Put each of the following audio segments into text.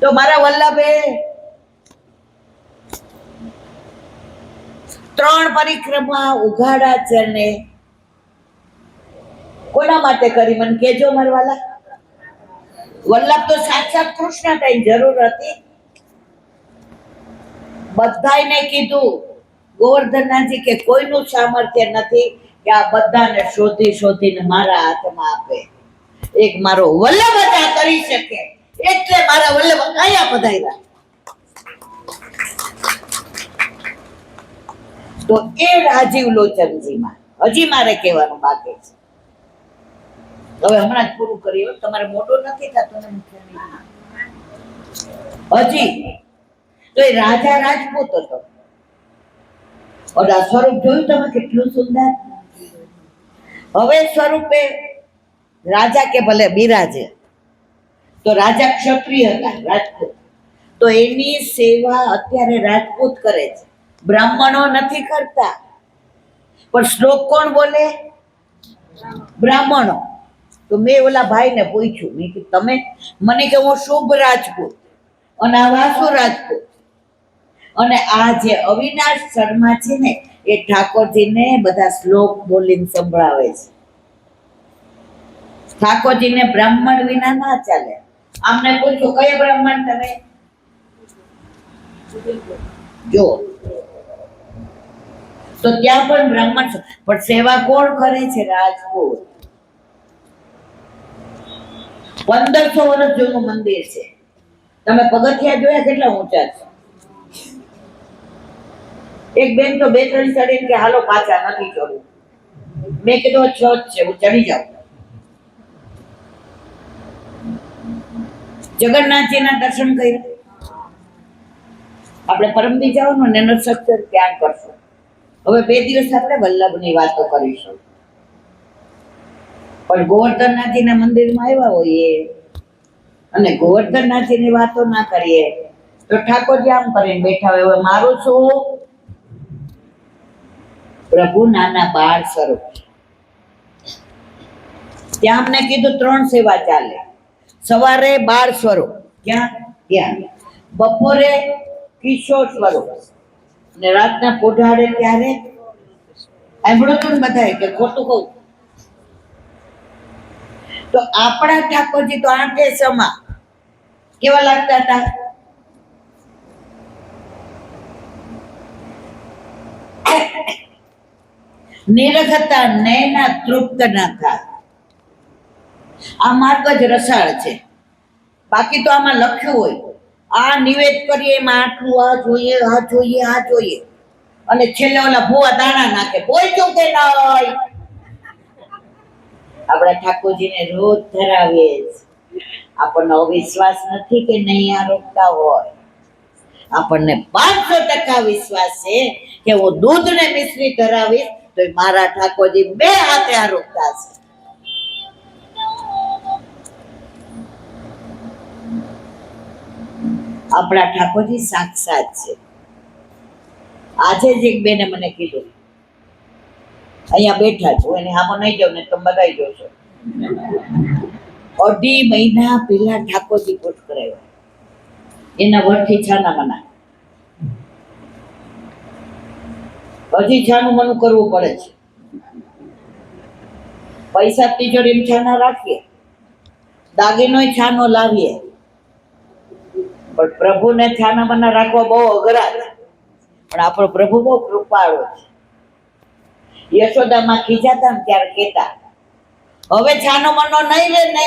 તો મારા વલ્લભે 3 પરિક્રમા ઉઘાડા ચરણે કોના માટે કરી? મને કેજો મારા વાલા. વલ્લભ તો સાક્ષાત કૃષ્ણ કઈ જરૂર હતી? બધાને કીધું ગોવર્ધનજી કે કોઈનું સામર્થ્ય નથી કે આ બધાને શોધી શોધીને મારા હાથમાં આપે. એક મારો વલ્લભ જ આ કરી શકે, એટલે મારા વલ્લભ અહીંયા પધાર્યા. તો એ રાજીવ લોચનજીમાં હજી મારે કહેવાનું બાકી છે. હવે હમણાં જ પૂરું કર્યું. તમારે મોટું નથી થતું ને હજી. તો એ રાજા રાજપૂત હતો. ઓલા સ્વરૂપ જોયું તમે કેટલું સુંદર. હવે સ્વરૂપે રાજા કે ભલે બિરાજે, તો રાજા ક્ષત્રિય હતા, રાજપૂત. તો એની સેવા અત્યારે રાજપૂત કરે છે, બ્રાહ્મણો નથી કરતા. પણ શ્લોક કોણ બોલે? બ્રાહ્મણો. તો મેં ઓલા ભાઈને પૂછ્યું, મેં કે તમે મને કે હું શુભ રાજપૂત અને આ વાસુ રાજપૂત અને આ જે અવિનાશ શર્મા છે ને એ ઠાકોરજીને બધા શ્લોક બોલીને સંભળાવે છે. ઠાકોરજીને બ્રાહ્મણ વિના ના ચાલે. આમને પૂછ્યું કઈ બ્રાહ્મણ તમે? જો તો ત્યાં પણ બ્રાહ્મણ છે, પણ સેવા કોણ કરે છે? રાજપૂત. 1500 વર્ષ જૂનું મંદિર છે. તમે પગથિયા જોયા કેટલા ઊંચા છે? એક બેન તો 2-3 ચડીને કે હાલો પાછા નથી ચડવું. મેં કીધું 6 જ છે, હું ચડી જાઉં. જગન્નાથજીના દર્શન કર્યા. આપણે પરમદી જવાનું ને એનો સત્સંગ ત્યાં કરશું. હવે 2 દિવસ આપણે વલ્લભની વાતો કરીશું. પણ ગોવર્ધનનાથજીના મંદિરમાં આવ્યા હોઈએ અને ગોવર્ધનનાથજીની વાતો ના કરીએ તો ઠાકોરજી આમ કરીને બેઠા હોય. હવે મારું શું? પ્રભુ નાના બાળ સ્વરૂપ. ત્યાં અમને કીધું 3 સેવા ચાલે. સવારે બાળ સ્વરૂપ, ક્યાં? ત્યાં. બપોરે કિશોર સ્વરૂપ અને રાતના પોઢાડે ત્યારે સાંભળ્યું તું ને બધાએ કે ખોટું કહું? તો આપણા ઠાકોરજી તો 8 સમા કેવા લાગતા હતા? નિરખતા નૈના તૃપ્ત ના થાય. આ માર્ગ જ રસાળ છે. બાકી તો આમાં લખ્યું હોય આ નિવેદ કરીએ એમાં આટલું આ જોઈએ, આ જોઈએ, આ જોઈએ, અને છેલ્લે ઓલા ભૂવા દાણા નાખે. બોલતું કે નહીં? આપણા ઠાકોરજીને રોજ ધરાવીએ. આપણને અવિશ્વાસ નથી કે નહીં આરોગતા હોય. આપણને 500% વિશ્વાસ છે કે હું દૂધ ને મિશ્રી ધરાવીશ તો મારા ઠાકોરજી 2 હાથે આરોગતા છે. આપણા ઠાકોરજી સાક્ષાત છે. આજે જ એક બેને મને કીધું, અહીંયા બેઠા છો એને આમાં નહીં જાવ ને તમે બધા જોશો. 2.5 મહિના પહેલા ઠાકોરજી કોટ કરાવ્યા. એના વટથી છાના મના. હજી છાનું મનું કરવું પડે છે. પૈસા તિજોરી છાના રાખીએ, દાગીનો છાનો લાવીએ, પણ પ્રભુને છાના મના રાખવા બહુ અઘરા છે. પણ આપણો પ્રભુ બહુ કૃપાળુ છે. યશોદામાં ખીજાતા ને ત્યારે કહેતા હવે છાનો મનો નહીં રે ને.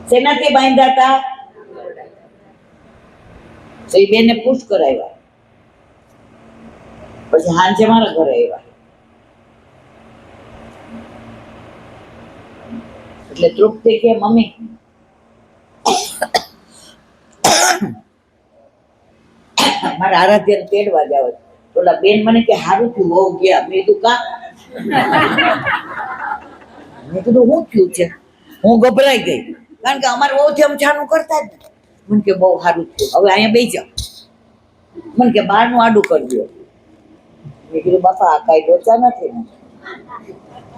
શેનાથી બાંધ્યા હતા? તો એ બેને પૂછ કરાવ્યા. પછી હાંજે મારા ઘરે આવ્યા. એટલે તૃપ્તિ કે મમ્મી મારા આરાધ્ય તેડવા જાવ. ઓલા બેન મને કે હારું થયું બહુ ગયા. મેં કીધું કા? મેં કીધું શું થયું છે? હું ગભરાઈ ગઈ, કારણ કે અમારે બહુ આમ છાનું કરતા જ. મને કે બહુ સારું થયું, હવે અહીંયા બેસી જાઓ. મને કે બહારનું આડું કરજો. મેં કીધું બાપા આ કાંઈ લોચા નથી ને.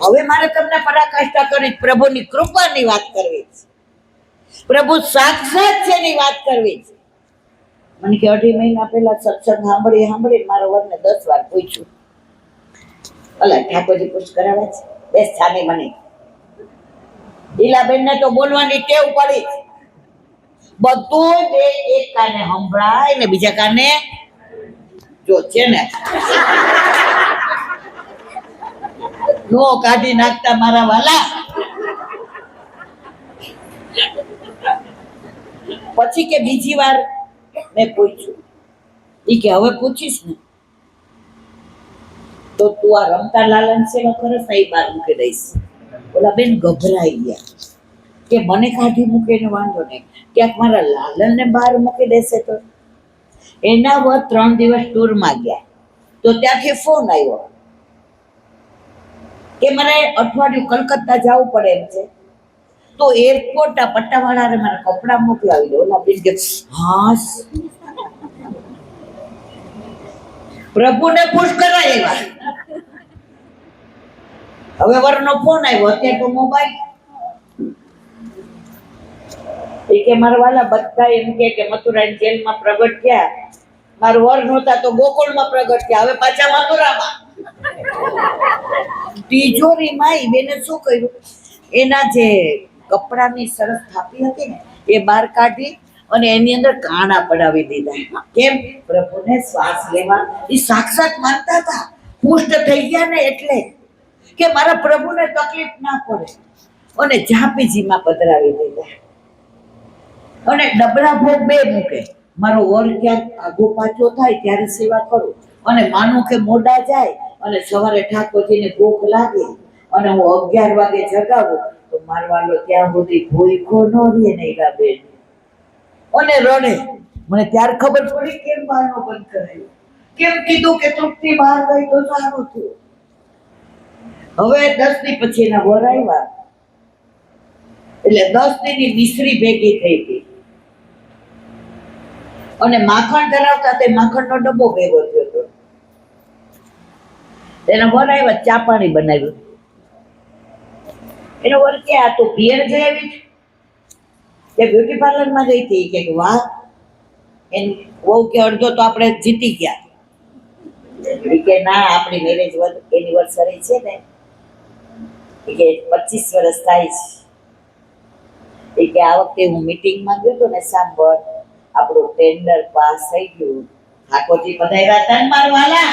હવે મારે તમને પરાકાષ્ઠા કરી પ્રભુની કૃપાની વાત કરવી છે. પ્રભુ સાક્ષાત છે એની વાત કરવી છે. મને કે 2.5 મહિના પહેલા સત્સંગ સાંભળી મારા વરને 10 વાર પૂછ્યું, અલા ઠાકોરજી પૂછ કરાવે છે, બેસ છાની મને. ઈલાબેન ને તો બોલવાની ટેવ પડી, બધું બે એક કાને સંભળાય ને બીજા કાને જો છે ને નો કાઢી નાખતા મારા વાલા. પછી કે બીજી વાર મેં પૂછ્યું, ઈ કે હવે પૂછીશ ને તો તું આ રમતા લાલન સેવા કરે સહી બાર મૂકી દઈશ. ઓલા બેન ગભરાઈ ગયા કે મને કાઢી મૂકે ને વાંધો નહીં, ક્યાંક મારા લાલન ને બહાર મૂકી દેશે તો. એના વર 3 દિવસ ટૂરમાં ગયા તો ત્યાંથી ફોન આવ્યો કે મને અઠવાડિયું કલકત્તા જવું પડે એમ છે, તો એરપોર્ટ આ પટ્ટાવાળાને મારા કપડા મોકલાવી દો. ઓલા બેન કે હાસ પ્રભુને ખુશ કરાય એવા. હવે વરનો ફોન આવ્યો, અત્યારે તો મોબાઈલ. એ કે મારા વાલા બધા એમ કે મથુરા જેલમાં પ્રગટ થયા, મારું વર નહોતા તો ગોકુળમાં પ્રગટ થયા, હવે પાછા મથુરામાં. તિજોરીમાં ઈ બેને શું કર્યું, એના જે કપડાની સરસ થાપી હતી ને એ બહાર કાઢી અને એની અંદર કાણા પડાવી દીધા. કેમ? પ્રભુને શ્વાસ લેવા. એ સાક્ષાત માનતા હતા, પુષ્ટ થઈ ગયા ને એટલે કે મારા પ્રભુને તકલીફ ના પડે, અને ઝાંપીજીમાં પધરાવી દીધા. અને ડબલા ભોગ 2 મૂકે, મારો વર ક્યાંક આગો પાછો થાય ત્યારે સેવા કરું, અને માનું કે મોડા જાય અને સવારે ઠાકોરજીને ભૂખ લાગે અને હું 11 વાગે જગાવું તો મારવાલો ત્યાં સુધી ભૂખો ન રહે ને એલા બેન, અને રડે. મને ત્યાર ખબર પડી કેમ બહારનો બંધ કરાયો, કેમ કીધું કે તૃપ્તિ બહાર ગઈ તો સારું થયું. હવે 10 દી પછી એના વર આવ્યા એટલે 10 દીની મિશ્રી ભેગી થઈ ગઈ અને માખણ ધરાવતા તે માખણનો ડબ્બો ભેગો થયો હતો. એના વર આવ્યા, ચા પાણી બનાવ્યું. એનો વર કે આ તો પિયર જઈ આવી કે બ્યુટી પાર્લરમાં ગઈ હતી કે વાહ, એમ બહુ કે અડધો તો આપણે જીતી ગયા. કે ના, આપણી મેરેજ એનિવર્સરી છે ને કે 25 વર્ષ થાય છે. કે આ વખતે હું મીટિંગમાં ગયો હતો ને, સાંભળ આપણું ટેન્ડર પાસ થઈ ગયું, ઠાકોરજી પધાર્યા તન મારવાલા.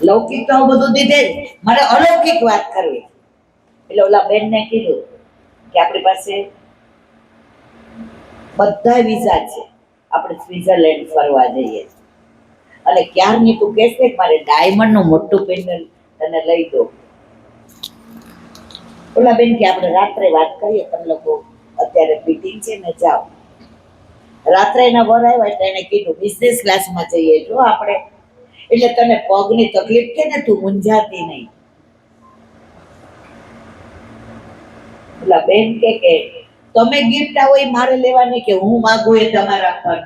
લૌકિક તો બધું દીધે, મારે અલૌકિક વાત કરવી. એટલે ઓલા બેનને કીધું કે આપણી પાસે બધા વિઝા છે, આપણે સ્વિટ્ઝરલેન્ડ ફરવા જઈએ. અને ક્યારની તું કહેશ કે મારે ડાયમંડ નું મોટું પેન્ડલ તને લઈ દો. ઓલા બેન કે આપણે રાત્રે વાત કરીએ, તમે લોકો અત્યારે મીટિંગ છે ને જાઓ. રાત્રે એના વર આવ્યા એટલે એને કીધું બિઝનેસ ક્લાસમાં જઈએ જો આપણે, એટલે તને પગની તકલીફ છે ને તું મૂંઝાતી નહીં. ઓલા બેન કે તમે ગિફ્ટ આવો એ મારે લેવાની કે હું માગું એ તમારા પર.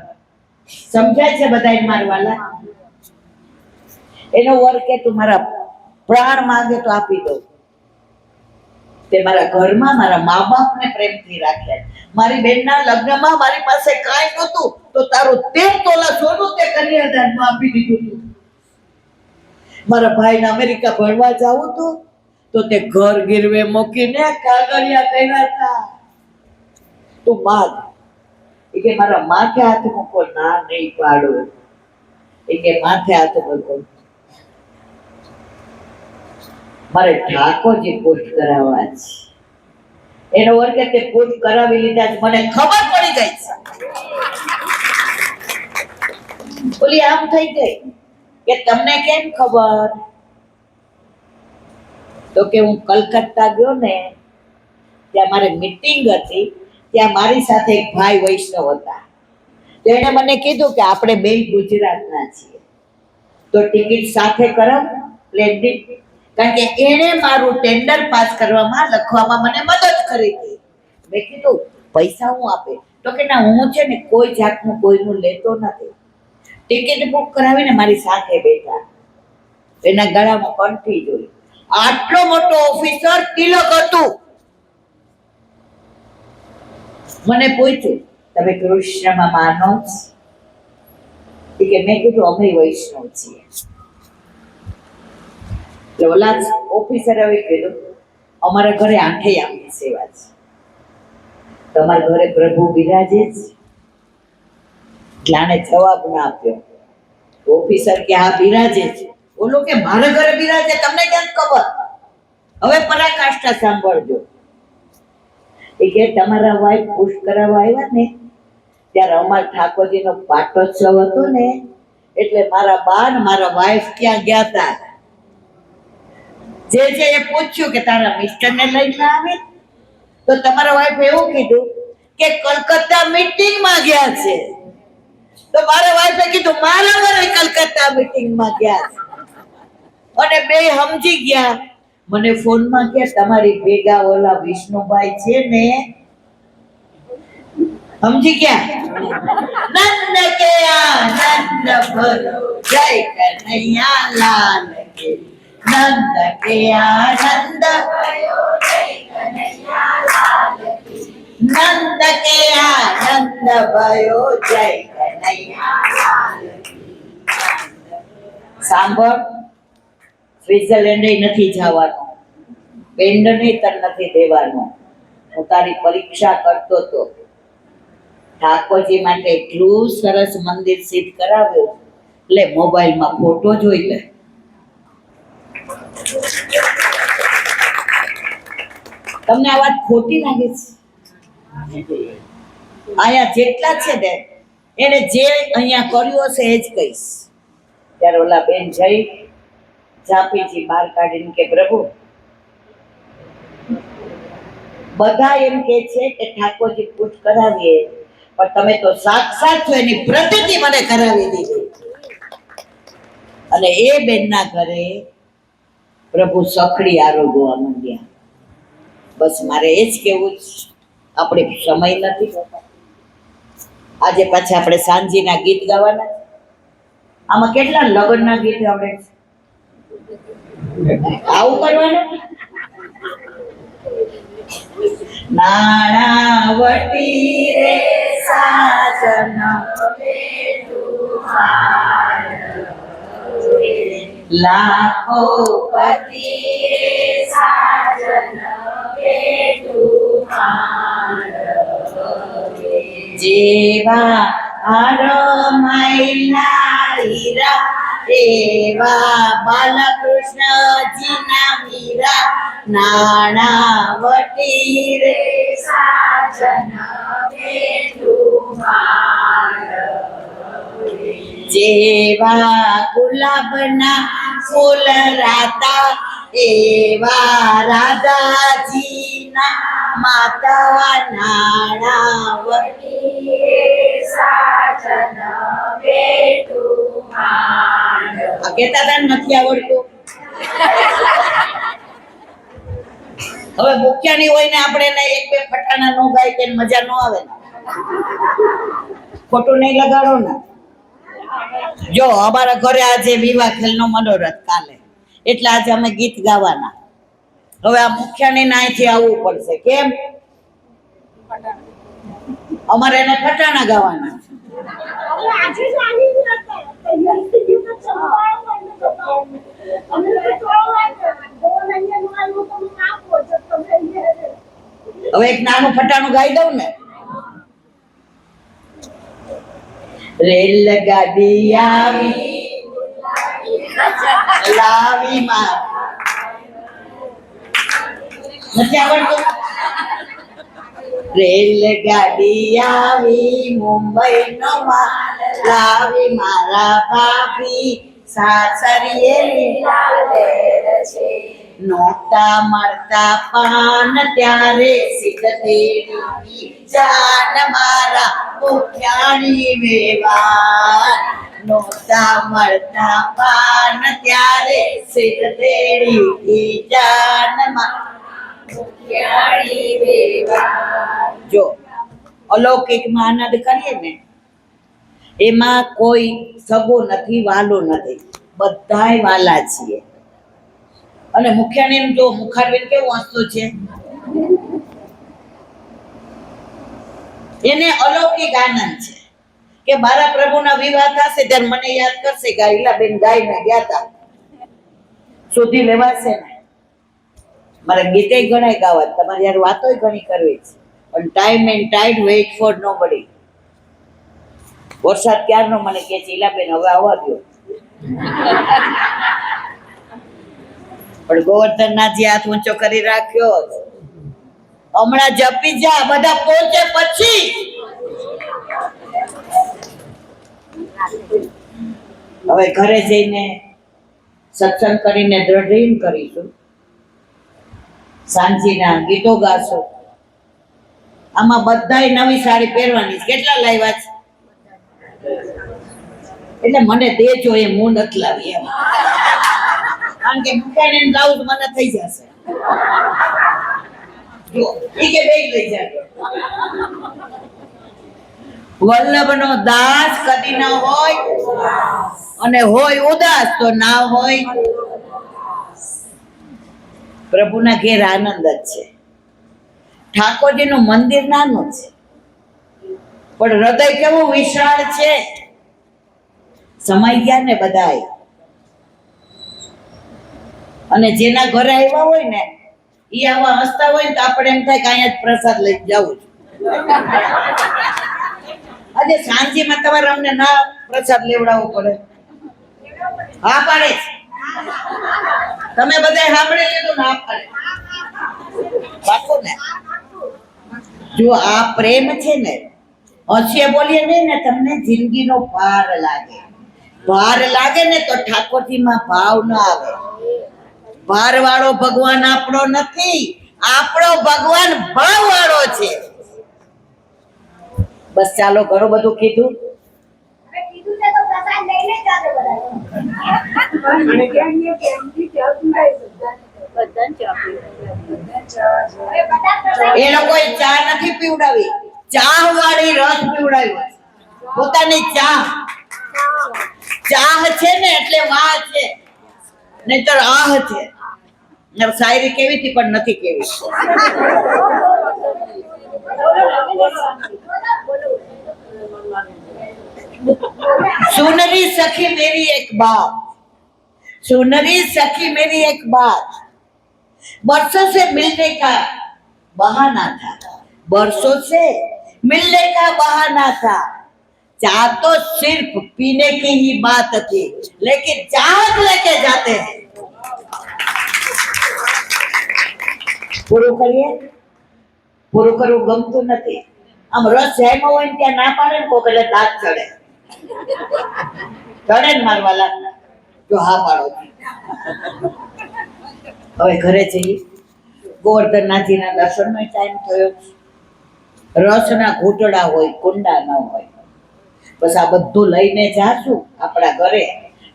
સમજાય છે બધાય મારવાલા? એનો વર કે તું મારા પ્રાણ માંગે તો આપી દો. તે મારા ઘરમાં મારા મા બાપને પ્રેમથી રાખ્યા. મારી બેનના લગ્નમાં મારી પાસે કાંઈ નહોતું તો તારું 13 તોલા સોનું તે કન્યાદાનમાં આપી દીધું હતું. મારા ભાઈને અમેરિકા ભણવા જાવું હતું તો તે ઘર ગીરવે મૂકીને કાગળિયા કર્યા હતા. તું માગ. એ કે મારા માથે હાથ મૂકો. ના, નહીં પાડો. એ કે માથે હાથ મૂકો. મારે ઠાકોરજી પોસ્ટ કરાવવા છે. એનો વર્ગ તે પોસ્ટ કરાવી લીધા છે, મને ખબર પડી ગઈ છે. બોલી આમ થઈ ગઈ કે તમને કેમ ખબર? તો કે હું કલકત્તા ગયો ને ત્યાં મારે મીટિંગ હતી, ત્યાં મારી સાથે એક ભાઈ વૈષ્ણવ હતા. તો એને મને કીધું કે આપણે બે ગુજરાતના છીએ તો ટિકિટ સાથે કરાવ, પ્લેન. કારણ કે એણે મારું ટેન્ડર પાસ કરવામાં લખવામાં મને મદદ કરી હતી. મેં કીધું પૈસા હું આપે? તો કે ના, હું છે ને કોઈ જાતનું કોઈનું લેતો નથી. ટિકિટ બુક કરાવીને મારી સાથે બેઠા, એના ગળામાં કંઠી જોઈ. આટલો મોટો ઓફિસર તિલક હતું મને પૂછ્યું તમે કૃષ્ણમાં માનો છો? કે મેં કીધું અમે વૈષ્ણવ છીએ. એટલે ઓલા ઓફિસરે હવે કીધું અમારા ઘરે આઠેય આમની સેવા છે, તમારા ઘરે પ્રભુ બિરાજે છે? એટલે આને જવાબ ના આપ્યો. ઓફિસર કે હા બિરાજે છે. ઓલો કે મારા ઘરે બિરાજે તમને કેમ ખબર? હવે પરાકાષ્ઠા સાંભળજો. એ કે તમારા વાઈફ પુશ કરાવવા આવ્યા ને ત્યારે અમાર ઠાકોરજીનો પાટોત્સવ હતો ને એટલે મારા બા ને મારા વાઈફ ત્યાં ગયા હતા. જે એ પૂછ્યું કે તારા મિસ્ટરને લઈને આવે, તો તમારા વાઈફ એવું કીધું કે કલકત્તા મીટિંગમાં ગયા છે. તો મારા વાઈફે કીધું મારા ઘરે કલકત્તા મીટિંગમાં ગયા છે. અને બે સમજી ગયા. મને ફોનમાં કે તમારી ભેગા ઓલા વિષ્ણુભાઈ છે ને, સમજી ગયા? નંદ કે આનંદ ભરો જય કનૈયા લાલ કે, નંદ કે આનંદ ભરો જય કનૈયા લાલ કે, નંદ કે આનંદ ભયો જય કનૈયા લાલ કે. સાંભળ, સ્વિટ્ઝરલેન્ડ નથી જવાનું, બેન્ડને તર નથી દેવાનું. હું તારી પરીક્ષા કરતો તો ઠાકોરજી માટે એટલું સરસ મંદિર સિદ્ધ કરાવ્યું, એટલે મોબાઈલમાં ફોટો જોઈ લે. તમને આ વાત ખોટી લાગે છે? અહીંયા જેટલા છે ને એને જે અહીંયા કર્યું હશે એ જ કહીશ. ત્યારે ઓલા બેન જઈ ઝાંપીજી બહાર કાઢીને કે પ્રભુ, બધા એમ કે છે કે ઠાકોરજી પૂજ કરાવીએ, પણ તમે તો સાક્ષાત છો એની પ્રતીતિ મને કરાવી દીધી. અને એ બેનના ઘરે પ્રભુ સખડી આરોગવા માંડ્યા. બસ મારે એ જ કેવું છે, આપણે સમય નથી. આજે પાછા આપણે સાંજીના ગીત ગાવાના. આમાં કેટલા લગ્નના ગીત આવડે છે? આવું કરવાનું. નાણાવટી રે સાજન લાખો પતિ રે સાજન જેવા હરમૈલા હીરા એવા બાલકૃષ્ણજીના મીરા. નાણાવટી રે સાજન જેવા ગુલાબના ફૂલ રાતા એવા રાધાજીના માતા. નાણાવટી રે સાજન આ કેતા હતા નથી આવડતું. હવે મુખ્યની હોય ને આપણે એને એક બે ફટાણા નો ગાય કે મજા ન આવે ને, ખોટું નહીં લગાડો ને. જો અમારા ઘરે આજે વિવાહ ખેલનો મનોરથ કાલે, એટલે આજે અમે ગીત ગાવાના. હવે આ મુખ્યની અહીંથી આવવું પડશે. કેમ? અમારે એને ફટાણા ગાવાના. હવે એક નાનું ફટાણું ગાઈ દઉં ને. રેલગાડી આવી લાવી માં નથી આવડતું. રેલગાડી આવી મુંબઈ નો માલ લાવી મારા ભાભી સાસરીએ નોતા મળતા પાન ત્યારે સિદ્ધેરી જાન મારા મુખ્યાણી વેવાન. નોતા મળતા પાન ત્યારે સિદ્ધેરી જાન મુખ્યાણી વેવાન. જો અલૌકિકમાં આનંદ કરીએ ને એમાં કોઈ સગો નથી, વાલો નથી, બધાય વાલા છીએ. અને મુખ્યને જો મુખારબેન કેવું હસતું છે, એને અલૌકિક આનંદ છે કે મારા પ્રભુના વિવાહ થશે ત્યારે મને યાદ કરશે કે ઈલાબેન ગાયને ગયા હતા, શોધી લેવાશે ને. મારે ગીતે ઘણા ગાવા, તમારે યાર વાતો ઘણી કરવી છે, પણ time and ટાઈડ weight four nobody. વરસાદ ક્યારનો મને કહે છે ઈલાબેન હવે આવવા દો, પણ ગોવર્ધનનાથજી હાથ ઊંચો કરી રાખ્યો. હમણાં જપી જા, બધા પહોંચે પછી. હવે ઘરે જઈને સત્સંગ કરીને દ્રઢીન કરીશું, સાંજના ગીતો ગાશો. આમાં બધાય નવી સાડી પહેરવાની. કેટલા લાવ્યા છે? એટલે મને દેજો એમ, હું નથી લાવી એમ, કારણ કે મુકાઈને બ્લાઉઝ મને થઈ જશે. જો ઈ કે બેય લઈ જાજો. વલ્લભનો દાસ કદી ન હોય, અને હોય ઉદાસ તો ના હોય. પ્રભુના ઘેર આનંદ જ છે. ઠાકોરજીનું મંદિર નાનું છે, પણ હૃદય કેવું વિશાળ છે. સમાઈ ગયા ને બધાય. અને જેના ઘરે આવ્યા હોય ને ઈ આવા હસતા હોય તો આપણે એમ થાય કે અહીંયા જ પ્રસાદ લઈ જાવું છે. આજે સાંજેમાં તમારે અમને ના પ્રસાદ લેવડાવવો પડે? હા પાડે છે. તમે બધા સાંભળી લીધું ને? હા પાડે. પાકું ને? જો આ પ્રેમ છે ને, હસીએ બોલીએ નહીં ને, તમને જિંદગીનો ભાર લાગે. ભાર લાગે ને તો ઠાકોરજીમાં ભાવ ન આવે. ભાર વાળો ભગવાન આપણો નથી, આપણો ભગવાન ભાવ વાળો છે. બસ ચાલો, ઘણું બધું કીધું. એ લોકોએ ચા નથી પીવડાવી, ચાહ વાળી રસ પીવડાવી. પોતાની ચાહ છે ને એટલે વાહ છે, નહીતર આહ છે. શાયરી કેવી હતી પણ નથી કેવી. सुनरी सखी मेरी एक बात, सुनरी सखी मेरी एक बात, बरसों से मिलने का बहाना था, बरसों से मिलने का बहाना था, चाह तो सिर्फ पीने की ही बात थी, लेकिन चाहत लेके जाते हैं. પૂરું કરીએ? પૂરું કરવું ગમતું નથી. આમ રસ જામ્યો હોય ને ત્યાં ના પાડે ને કોક એટલે દાંત ચડે. ચડે ને મારવાલા? જો હા પાડો. હવે ઘરે જઈએ. ગોવર્ધનનાથજીના દર્શનનો ટાઈમ થયો. રસના ઘૂંટડા હોય, કુંડા ન હોય. બસ આ બધું લઈને જાશું આપણા ઘરે,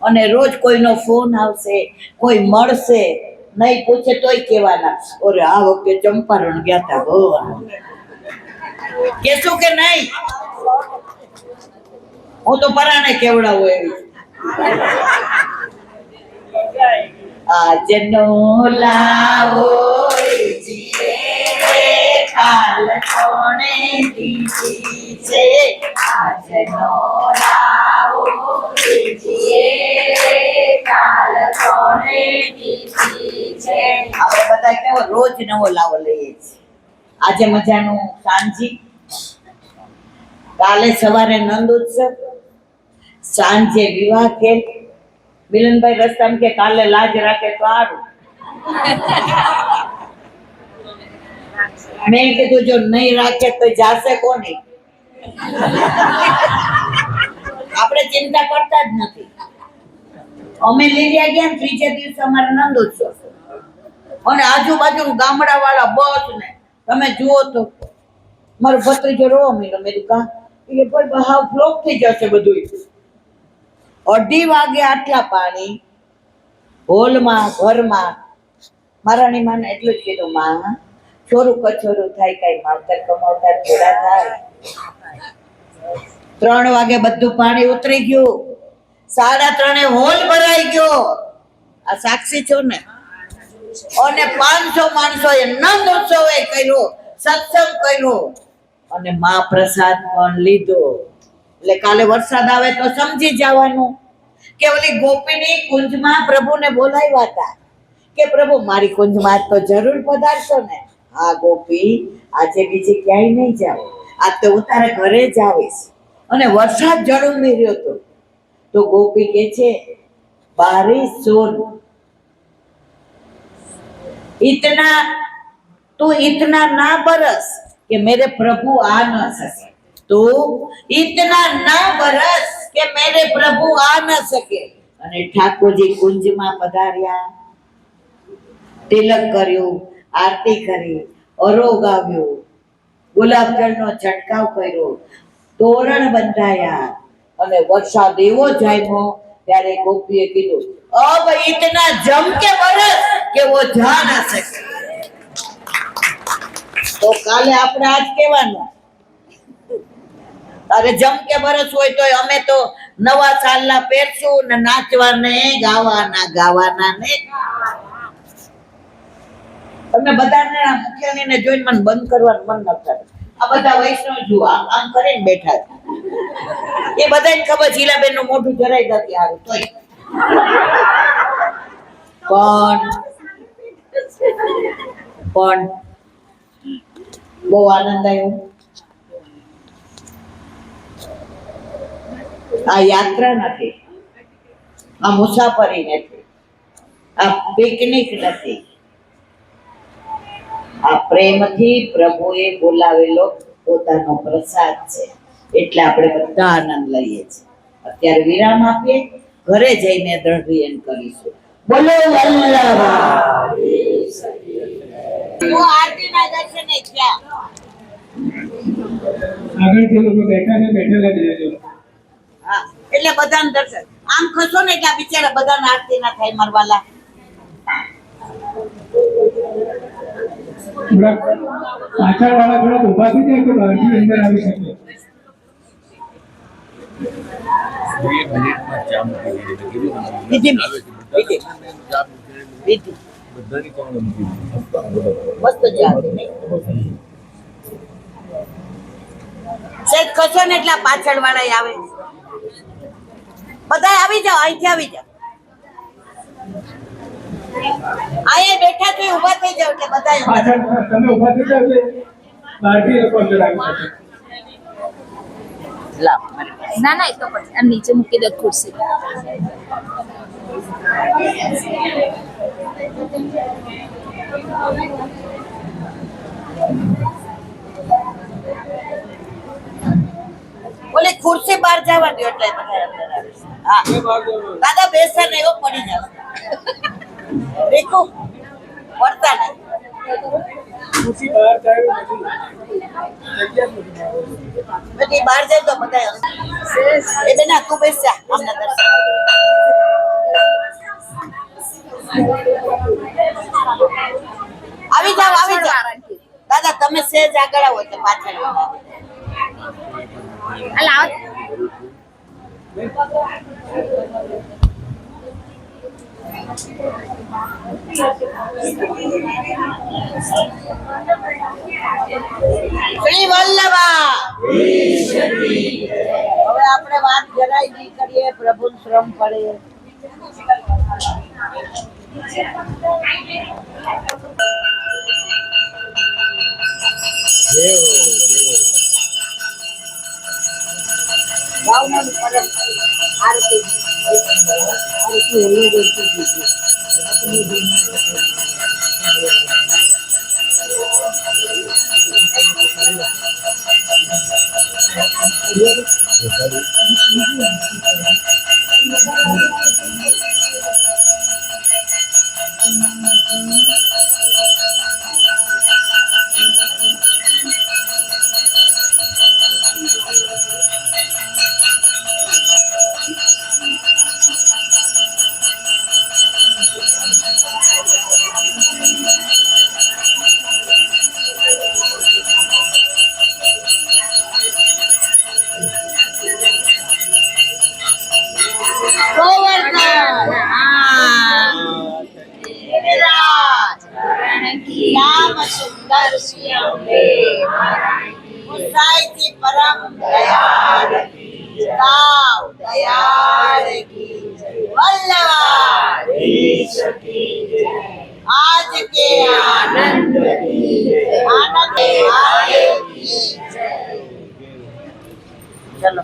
અને રોજ કોઈનો ફોન આવશે, કોઈ મળશે, નહીં પૂછે તોય કહેવાના, ઓરે આ વખતે ચંપારણ ગયા હતા ભગવાન. કેશું કે નહીં? હું તો પરાણે કેવડાવું એવી. આજનો લાવો કાલ કોણે દીધી છે, આજનો લાવો કાલ કોણે દીધી છે. આપણે બધા કેવો રોજ નવો લાવો લઈએ છીએ. આજે મજાનું સાંજી, કાલે સવારે નંદ ઉત્સવ, સાંજે વિવાહ. કે મિલનભાઈ રસ્તામાં કે કાલે લાજ રાખે તો સારું. મેં કીધું જો નહીં રાખે તો જાશે કોની? આપણે ચિંતા કરતા જ નથી. અમે લીલિયા ગયા ત્રીજે દિવસે અમારે નંદ ઉત્સવ, અને આજુબાજુ ગામડા વાળા બસ ને તમે જુઓ તો મારો ભત્રીજો રોવા મીનો. મેં કા એ ભાઈ હાવ બ્લોક થઈ જશે બધું. 2:30 વાગે આટલા પાણી હોલમાં, ઘરમાં. મારાની માને એટલું જ કીધું, માં છોરું કછોરું થાય, કઈ માવતર કમાવતર થોડા થાય. 3 વાગે બધું પાણી ઉતરી ગયું, 3:30 હોલ ભરાઈ ગયો. આ સાક્ષી છો ને. અને 500 માણસોએ નંદ ઉત્સવે કર્યો, સત્સંગ કર્યો. અને મહાપ્રસાદ પણ લીધો. એટલે કાલે વરસાદ આવે તો સમજી જવાનું કે ઓલી ગોપીની કુંજમાં પ્રભુને બોલાવ્યા હતા કે પ્રભુ મારી કુંજમાં આજ તો જરૂર પધારશો ને. હા ગોપી, આજે બીજે ક્યાંય નહીં જાવ, આજ તો હું તારા ઘરે જ આવીશ. અને વરસાદ જળુમી રહ્યો હતો. તો ગોપી કે છે, બારિશ સુન, इतना तू इतना ना बरस कि मेरे प्रभु आ न सके, तू इतना ना बरस કે મેરે પ્રભુ આ ન શકે. અને ઠાકોરજી કુંજમાં પધાર્યા, તિલક કર્યું, આરતી કરી, અરોગ આવ્યો, ગુલાબજળનો છંટકાવ કર્યો, તોરણ બંધાયા અને વરસાદ એવો જામ્યો. ત્યારે ગોપીએ કીધું, અબ ઇતના જમ કે બરસ કે વો જા ના શકે. તો કાલે આપણે આજ કહેવાનું, તારે જમ કે બરસ હોય તો અમે તો નવા સાલના પહેરશું ને નાચવાને ગાવાના ને. તમે બધાને મુખ્યને જોઈને મને બંધ કરવાનું મન ન થાય. આ બધા વૈષ્ણવ જુઓ આમ કરીને બેઠા છે. એ બધાને ખબર શીલાબેન નું મોઢું જરાય નથી હારું તોય પણ બહુ આનંદ આવ્યો. આ યાત્રા નથી, આ મુસાફરી નથી, આ પિકનિક નથી, આ પ્રેમથી પ્રભુએ બોલાવેલો પોતાનો પ્રસાદ છે. એટલે આપણે બધા આનંદ લઈએ છીએ. અત્યારે વિરામ આપીએ, ઘરે જઈને દ્રઢ કરીશું. બોલો વલ્લભ આરતીના દર્શને થયા. આગળથી લોકો બેઠા છે, બેઠેલા જ રહેજો. હા, એટલે બધાને દર્શન આમ ખસો ને એટલે બિચારા બધાને આરતી ના થાય મરવાલા. થોડાક પાછળ વાળા થોડા ઉભા થઈ જાય તો બહારથી અંદર આવી શકે. ખસો ને એટલે પાછળ વાળા આવે. બધા આવી જાઓ, અહીંથી આવી જાઓ. અહીંયા બેઠા તો ઉભા થઈ જાવ એટલે બધા પાછળ તમે ઉભા થઈ જાવ એટલે બહારથી લોકો અંદર આવી શકે. ના ના, એ તો પછી આ નીચે મૂકી દે ખુરશી. ઓલી ખુરશી બહાર જવા દો એટલે બધા અંદર આવે. હા દાદા બેસા ને એવો પડી જશે. દેખો પડતા નહીં. ખુરશી બહાર જાય બધી બહાર જાય તો બધા એ બેના તું બેસ જા આમના દર્શન. આવી જાવ દાદા, તમે સેજ આગળ આવો તો પાછળ લાવ. શ્રી વલ્લભા. હવે આપણે વાત જરાય નહીં કરીએ, પ્રભુ શ્રમ પડે. આરતી ગુસાઈજી પરમ દયાળ કી ગાવ દયાળ કી વલ્લવાધીશ કી आज के आनंद आनंद आए की चलो